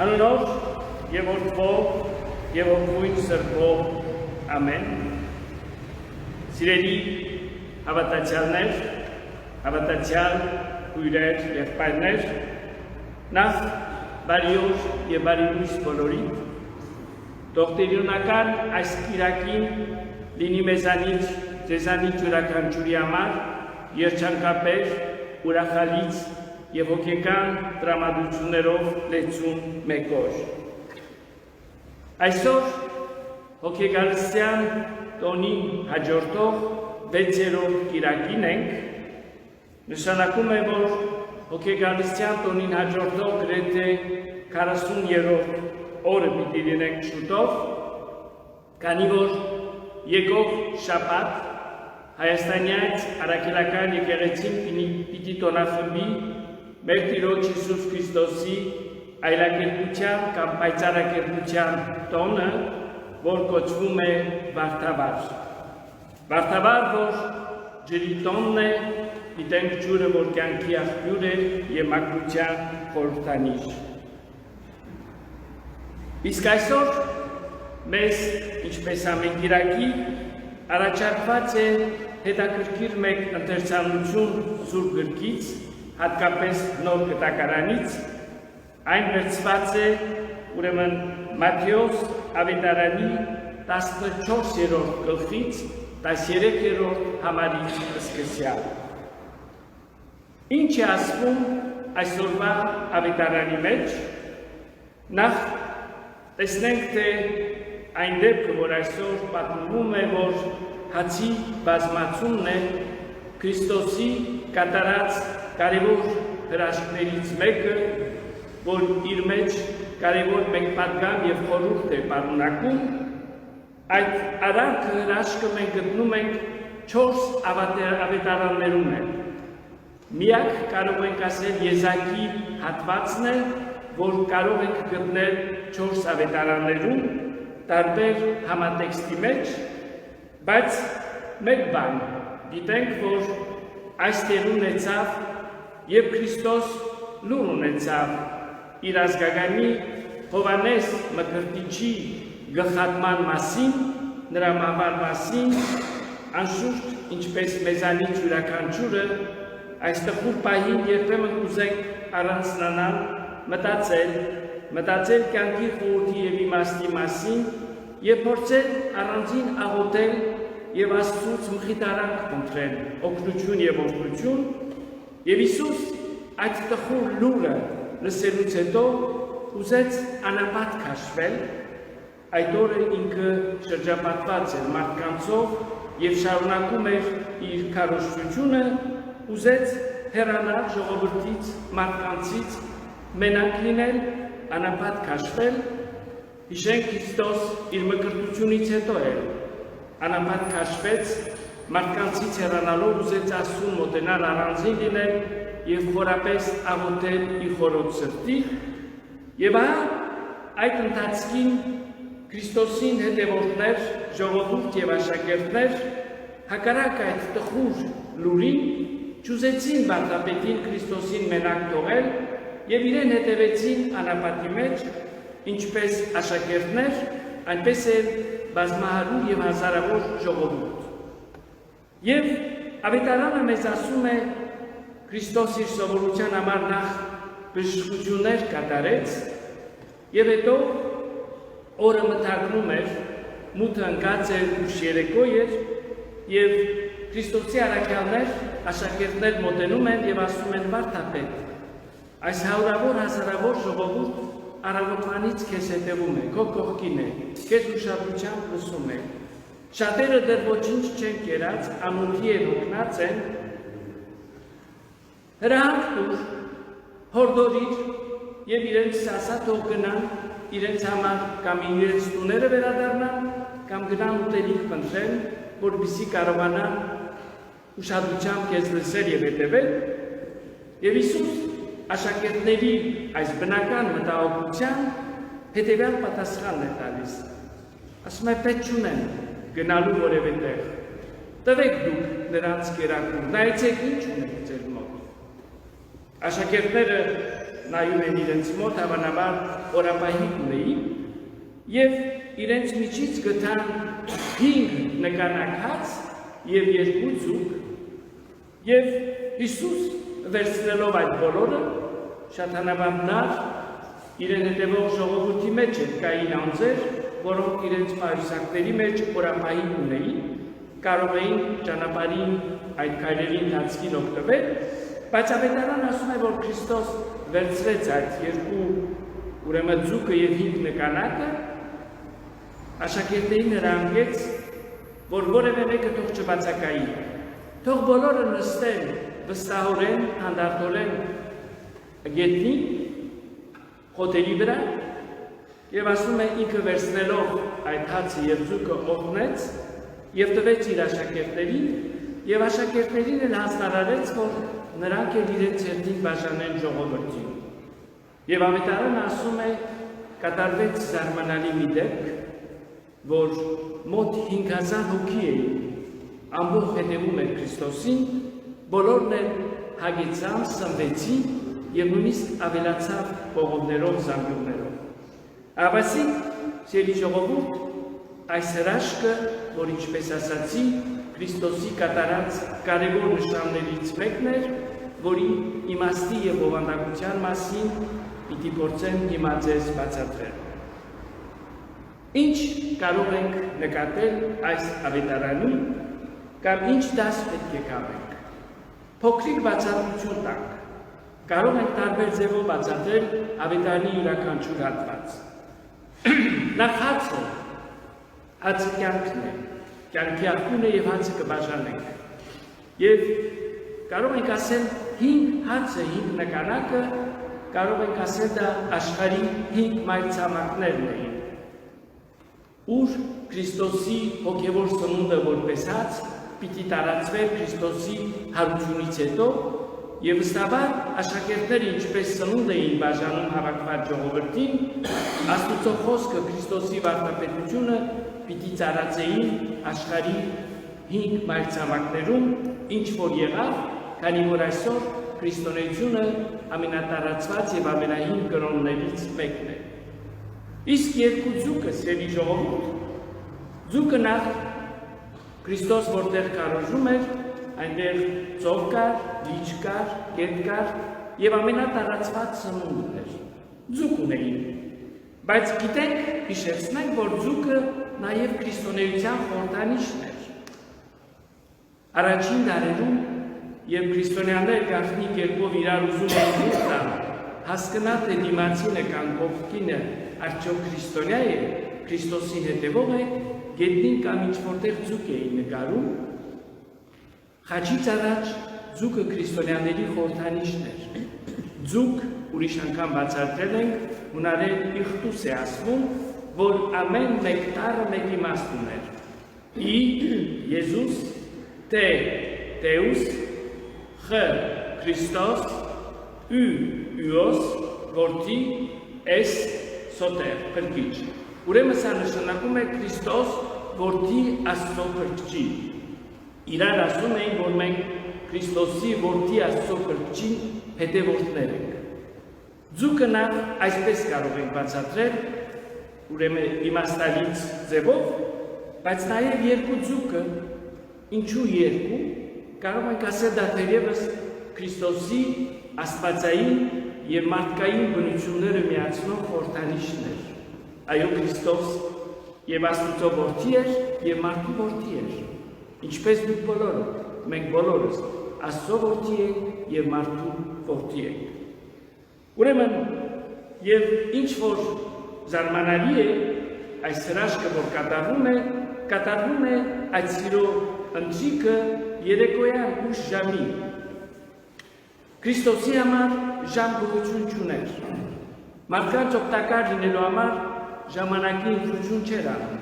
Անունով եւ Որդվով եւ Հոգույն Սրբով ամեն։ Սիրելի հավատացյալներ, հավատացյալ հյուրեր եւ պայրներ, նախ բարի օր եւ բարի լույս բոլորիդ։ Թողտերյունական այս կիրակին լինի մեզանից ձեզանից յուրաքանչյուրի համար երջանկապեր, ուրախալից եւ հոգեկան տրամադրություններով լեցուն մեկ օր։ Այսօր հոգեգալստյան տոնին հաջորդող 6-րդ կիրակին ենք, նշանակում է, որ հոգեգալստյան տոնին հաջորդող գրեթե 40-րդ օրը պիտի լինենք շուտով, քանի որ եկող շաբաթ Հայաստանյաց առաքելական եկեղեցին պիտի տոնախմբի մեր Տիրոջ Հիսուս Քրիստոսի այլակերպության կամ պայծառակերպության տոնը, որ կոչվում է Վարդավառ։ Վարդավառ, որ ջրի տոնն է, գիտենք ջուրը, որ կյանքի աղբյուր է եւ մաքրության խորհրդանիշ։ Իսկ այսօր մեզ, ինչպես ամեն կիրակի, առաջարկված է հետաքրքիր մեկ ընթերցանություն Սուրբ Գրքից, հատկապես Նոր Կտակարանից, այն վերցված է ուրեմն Մատթեոս ավետարանի 14-րդ գլխից 13-րդ համարից սկսյալ։ Ինչ է ասվում այսօրվա ավետարանի մեջ, նախ տեսնենք, թե այն դեպքը, որ այսօր պատմվում է, որ հացի բազմացումն է Քրիստոսի կատարած կարևոր հրաշքներից մեկը, որ իր մեջ կարևոր մեկ պատգամ եւ խորհուրդ է պարունակում, այդ արանքը հրաշքը մենք գտնում ենք 4 ավետարաններում է։ Միակ կարող ենք ասել Եզակի հատվածն է, որ կարող ենք գտնել 4 ավետարաններում, տարբեր համատեքստի մեջ, բայց մեկ բան գիտենք, որ այս տեղ ունեցավ եւ Քրիստոս լուր ունեցավ իր ազգականի Հովհաննես Մկրտիչի գլխատման մասին, նրա մահվան մասին, անշուշտ, ինչպես մեզանից յուրաքանչյուրը, այս տխուր պահին երբեմն կուզենք առանձնանալ, մտածել կյանքի խորհրդի եւ իմաստի մասին եւ փորձել առանձին աղոթել եւ Աստծուց մխիթարանք խնդրել, օգնություն եւ օգնություն, եւ Հիսուս այդ տխուր լուրը լսելուց հետո ուզեց անապատ քաշվել, այդ օրը ինքը շրջապատված էր մարդկանցով եւ շարունակում էր իր քարոզչությունը, ուզեց հեռանալ ժողովրդից, մարդկանցից, մենակ լինել, անապատ քաշվել, հիշենք Քրիստոս իր մկրտությունից հետո էր, անապատ քաշվեց, մարդկանցից հեռանալով ուզեց Աստծուն մոտենալ առանձին լինել եւ խորապես աղոթել իր խորոց սրտի, եւ այդ ընթացքին Քրիստոսին հետևորդներ, ժողովուրդ եւ աշակերտներ հակառակ այդ տխուր լուրին չուզեցին վարդապետին Քրիստոսին մենակ թողել եւ իրեն հետևեցին անապատի մեջ, ինչպես աշակերտներ, այնպես էլ բազմահարուր եւ հազարավոր ժողովուրդ։ Եվ ավետարանը մեզ ասում է Քրիստոս իր սովորության համար նախ բժշկություններ կատարեց եւ հետո օրը մթագնում էր, մութը ընկած էր ուշ երեկո էր եւ Քրիստոսի առաքյալներ, աշակերտներ մոտենում են եւ ասում են վարդապետ, այս հարյուրավոր հազարավոր ժողովուրդ առավոտվանից քեզ հետևում է, քո կողքին է, քեզ ուշադրությամբ լսում է։ Շատերը դեռ ոչինչ չեն կերած, ամոթի են հոգնած են, հրահանգ տուր, հորդորիր եւ իրենց ասա թող գնան իրենց համար կամ իրենց տուները վերադառնան կամ գնան ուտելիք փնտրեն, որպեսզի կարողանան ուշադրությամբ քեզ լսել եւ հետևել։ Եվ Հիսուս աշակերտների այս բնական մտահոգության հետևյալ պատասխանն է տալիս։ Ասում է պետք չունեն գնալու որևէ տեղ։ Տվեք դուք նրանց կերակուր, նայեցեք ինչ ունեք ձեր մոտ։ Աշակերտները նայում են իրենց մոտ, հավանաբար օրապահի ունեին, և իրենց միջից գտան 5 նկանակած և 2 ձուկ, և Հիսուս վերցնելով այդ բոլորը, շատ հանրաբաններ իրեն հետևող ժողովրդի մեջ կային անձեր, որոնք իրենց պայուսակների մեջ օրապահի ունեին, կարող էին ճանապարհին այդ քայլերի ընթացքին օգտվել, բայց ավետարան ասում է, որ Քրիստոս վերցրեց այդ 2 ուրեմն ձուկը և 5 նկանակը, աշակերտներին հրամայեց, որ որևէ մեկը թող չբացակայի, թող բոլորը նստեն վստահորեն, հանդարտորեն գետնի, խոտերի վրա, և ասում է ինքը վերցնելով այդ հացը և ձուկը օգնեց և տվեց իր աշակերտներին և աշակերտներին էլ հանձնարարեց, որ նրանք էլ իրենց հերթին բաժանեն ժողովրդին։ Եվ ավետարանը ասում է, կատարվեց զարմանալի մի դեպք, որ մոտ 5000 հոգի էին, ամբողջ հետևում էր Քրիստոսին, բոլորն էլ հագեցան, սնվեցին և նույնիսկ ավելացավ կողովներով, զամբյուղներով։ Ավասիկ, սիրելի ժողովուրդ, այս հրաշքը, որ ինչպես ասացի, Քրիստոսի կատարած կարևոր նշաններից մեկն էր, որի իմաստի և բովանդակության մասին պիտի փորձեմ հիմա ձեզ բացատրել։ Ինչ կարող ենք նկատել այս ավետարանին կամ ինչ դաս պետք է կապենք։ Փոքրիկ բացատրություն տանք, կարող ենք տարբեր ձևով բացատրել ավետարանի յուրաքանչյուր հատված։ Նախ հացը, հացը կյանքն է, կյանքի աղբյուրն է և հացը կբաժանենք։ Եվ կարող ենք ասել 5 հացը, 5 նկանակը, կարող ենք ասել դա աշխարհի 5 մայրցամաքներն էին, ուր Քրիստոսի հոգևոր սնունդը որպես հաց պիտի տարածվեր Քրիստոսի հարությունից հետո և վստահաբար աշակերտները ինչպես սնունդ էին բաժանում հավաքված ժողովրդին, Աստծո խոսքը Քրիստոսի վարդապետությունը պիտի ծառացեին աշխարհի 5 մայրցամաքներում, ինչ որ եղավ, քանի որ այսօր քրիստոնեությունը ամենատարածված և ամենահին կրոններից մեկն է։ Իսկ 2 ձուկը, սիրելի ժողովուրդ, ձուկը նախ Քրիստոս որտեղ քարոզում էր, այնտեղ ծով կար, լիճ կար, գետ կար և ամենատարածված սնունդն էր, ձուկ ունեին, բայց գիտենք, հիշեցնենք, որ ձուկը նաև քրիստոնեության խորհրդանիշն էր։ Առաջին դարերում, երբ քրիստոնյաներ գաղտնի կերպով իրար ուզում էին դուրս տալ, հասկանա թե դիմացինը կամ կողքինը արդյոք քրիստոնյա է, Քրիստոսին հետևող է, գետնին կամ ինչ-որտեղ ձուկ էին նկարում, խաչից առաջ ձուկը քրիստոնյաների խորհրդանիշն էր։ Ձուկ, ուրիշ անգամ բացատրել ենք, հունարեն իխտուս է ասվում, որ ամեն մեկ տառը մեկ իմաստ ուներ։ Ի, Եզուս, Տե, Տեուս, Խ, Քրիստոս, Ü, Üos, որդի, S, Սոտեր, փրկիչ։ Ուրեմն սա նշանակում է Քրիստոս, որդի Աստծո փրկչի։ Իրար ասում էին, որ մենք Քրիստոսի որդի Աստծո փրկչի հետևորդներ ենք։ Ձուկը նախ այսպես կարող ենք բացատրել, ուրեմն իմաստալից ձևով, բայց նաև 2 ձուկը, ինչու 2, կարող ենք ասել դա թերևս Քրիստոսի աստվածային և մարդկային բնությունները միացնող խորհրդանիշն էր։ Այո, Քրիստոս և Աստծո որդի էր և մարդու որդի էր, ինչպես դուք բոլորը, մենք բոլորս Աստծո որդի ենք և մարդու որդի ենք։ Ուրեմն, և ինչ որ զարմանալի է, այս հրաշքը, որ կատարվում է այդ սիրո ընթրիքը երեկոյան ուշ ժամին։ Քրիստոսի համար ժամ գոյություն չուներ։ Մարդկանց օգտակար լինելու համար ժամանակի ընտրություն չէր անում։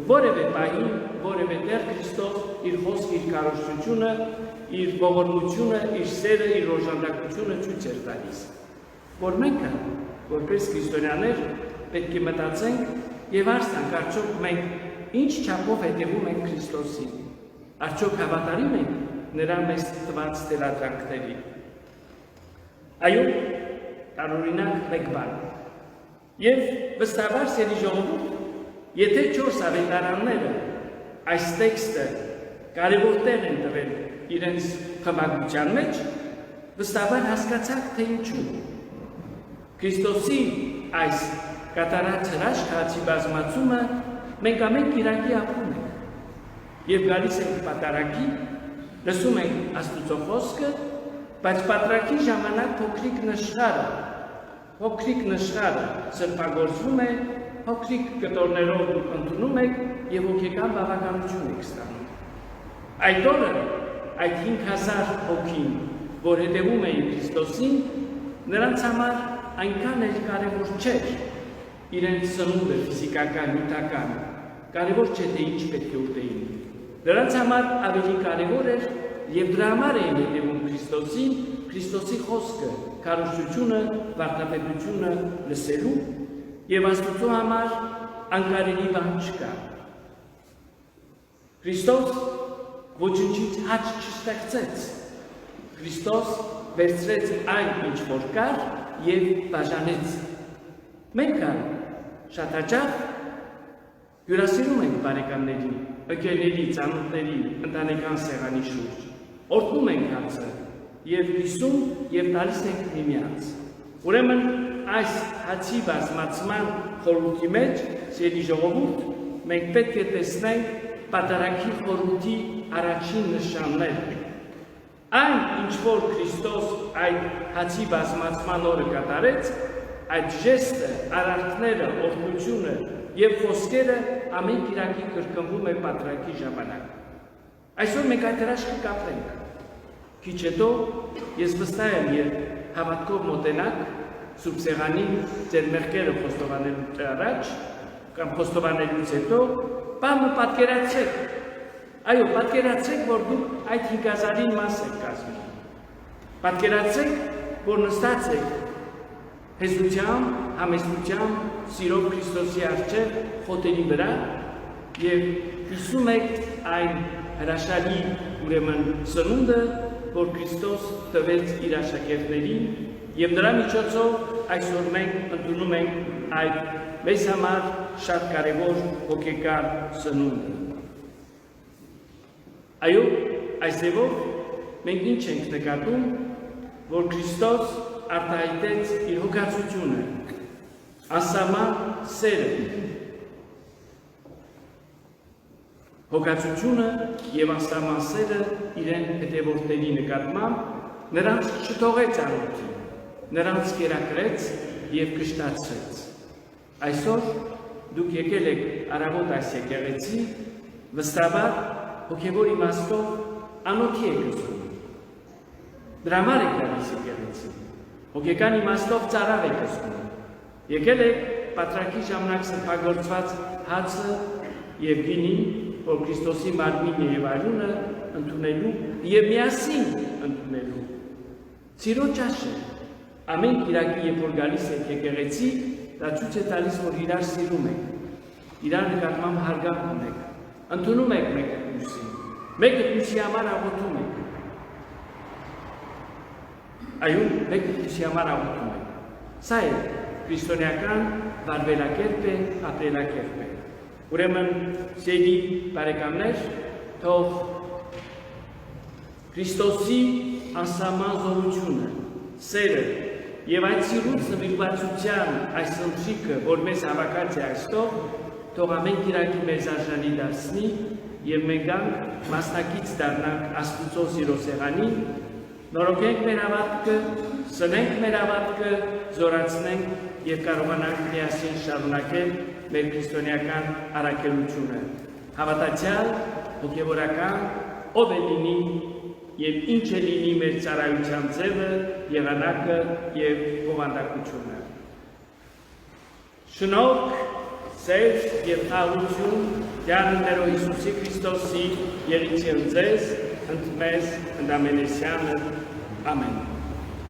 Որևէ պահի, որևէ տեղ Քրիստոս իր խոսքը, իր քարոզությունը, իր ողորմությունը, իր սերը, իր օժանդակությունը ցույց էր տալիս։ Որ մենք, որպես քրիստոնյաներ, պետք է մտածենք եւ հարցնենք, արդյոք մենք ինչ չափով հետևում ենք Քրիստոսին։ Արդյոք հավատարիմ ենք նրա մեզ տված թելադրանքներին։ Այո, տարօրինակ մեկ բան։ Եվ վստահաբար սերի ժողովուրդ, եթե 4 ավետարանները այս տեքստը կարևոր տեղ են տվել իրենց խմբագրության մեջ, վստահաբար հասկացաք, թե ինչու։ Քրիստոսի այս կատարած հրաշք հացի բազմացումը մենք ամեն կիրակի ապրում ենք եւ գալիս ենք պատարագի, լսում ենք Աստծո խոսքը, բայց պատարագի ժամանակ փոքրիկ նշխարը սրբագործվում է, փոքրիկ կտորներով ընդունում եք եւ հոգեկան բավականություն եք ստանում։ Այդ օրը այդ 5000 հոգին, որ հետևում էին Քրիստոսին, նրանց համար այնքան էլ կարևոր չէր իրենց սնունդը ֆիզիկական, նյութական, կարևոր չէ թե ինչ պետք է ուտեին։ Նրանց համար ավելի կարևոր էր եւ դրա համար էին հետևում Քրիստոսին, Քրիստոսի խոսքը, քարոզությունը, վարդապետությունը լսելու եւ Աստծո համար անկարելի բան չկա։ Քրիստոս ոչնչից հաճ չստեղծեց։ Քրիստոս վերցրեց այն, ինչ որ կար եւ բաժանեց։ Մենք շատ հաճախ հյուրասիրում ենք բարեկամների, ընկերների, ծանոթների, ընտանեկան սեղանի շուրջ, օրհնում ենք հացը եւ հյուսում եւ տալիս ենք միմյանց։ Ուրեմն այս հացի բազմացման խորհրդի մեջ, սիրելի ժողովուրդ, մենք պետք է տեսնենք պատարագի խորհրդի առաջին նշանները։ Այն, ինչ որ Քրիստոս այդ հացի բազմացման օրը կատարեց, այդ ժեստը, արարքները, օրհնությունը եւ խոսքերը ամեն կիրակի կրկնվում է պատարագի ժամանակ։ Այսօր մենք այդ հրաշքը կապրենք։ Քիչ հետո ես վստահ եմ, երբ հավատքով մոտենաք Սուրբ Սեղանին ձեր մեղքերը խոստովանելուց առաջ կամ խոստովանելուց հետո, բանը պատկերացրեք։ Այո, պատկերացրեք, որ դուք այդ 5000-ին մաս եք կազմում։ Պատկերացրեք, որ նստած եք հեզությամբ, համեստությամբ, սիրով Քրիստոսի առջև խոտերի վրա եւ հյուսում եք այն հրաշալի ուրեմն սնունդը, որ Քրիստոս տվեց իր աշակերտներին եւ դրա միջոցով այսօր մենք ընդունում ենք այդ մեզ համար շատ կարևոր հոգեկան սնունդը։ Այո, այս ձևով մենք ինչ ենք նկատում, որ Քրիստոս արտահայտեց իր հոգացությունը, անսահման սերը, հոգացությունը եւ անսահման սերը իրեն հետևորդների նկատմամբ նրանց չթողեց անօթի, նրանց կերակրեց եւ կշտացրեց։ Այսօր դուք եկել եք առավոտ այս եկեղեցի, վստահաբար հոգևոր իմաստով անօթի եք զգում։ Դրա համար եք գալիս եկեղեցի, հոգեկան իմաստով ծարավ եք զգում։ Եկել եք պատարագի ժամանակ սրբագործված հացը եւ գինին, որ Քրիստոսի մարմինը եւ արյունը ընդունելու եւ միասին ընդունելու։ Սիրո ճաշը, ամեն կիրակի երբ որ գալիս եք եկեղեցի, դա ցույց է տալիս, որ իրար սիրում եք, իրար նկատմամբ հարգանք ունեք, ընդունում եք մեկը մյուսին, մեկը մյուսի համար աղոթում եք։ Այո, մեկը մյուսի համար աղոթում եք։ Սա է քրիստոնեական վարվելակերպ է, ապրելակերպ է։ Ուրեմն, սիրելի բարեկամներ, թող Քրիստոսի անսահման զորությունը, սերը եւ այդ սիրուց նվիրվածության այս ընթրիքը, որ մեզ հավաքած է այստեղ, թող ամեն կիրակի մեզ արժանի դարձնի եւ մենք մասնակից դառնանք Աստծո սիրո սեղանին, նորոգենք մեր հավատքը, սնենք մեր հավատքը, զորացնենք եւ կարողանանք միասին շարունակել մեր քրիստոնեական առաքելությունը։ Հավատացյալ, հոգևորական, ով է լինի եւ ինչ է լինի մեր ծառայության ձևը, եղանակը եւ բովանդակությունը։ Շնորհք, սեր եւ խաղաղություն Տերոջ Հիսուսի Քրիստոսի եղիցի ընձեզ, ընդ մեզ, ընդ ամենեսյանը, ամեն։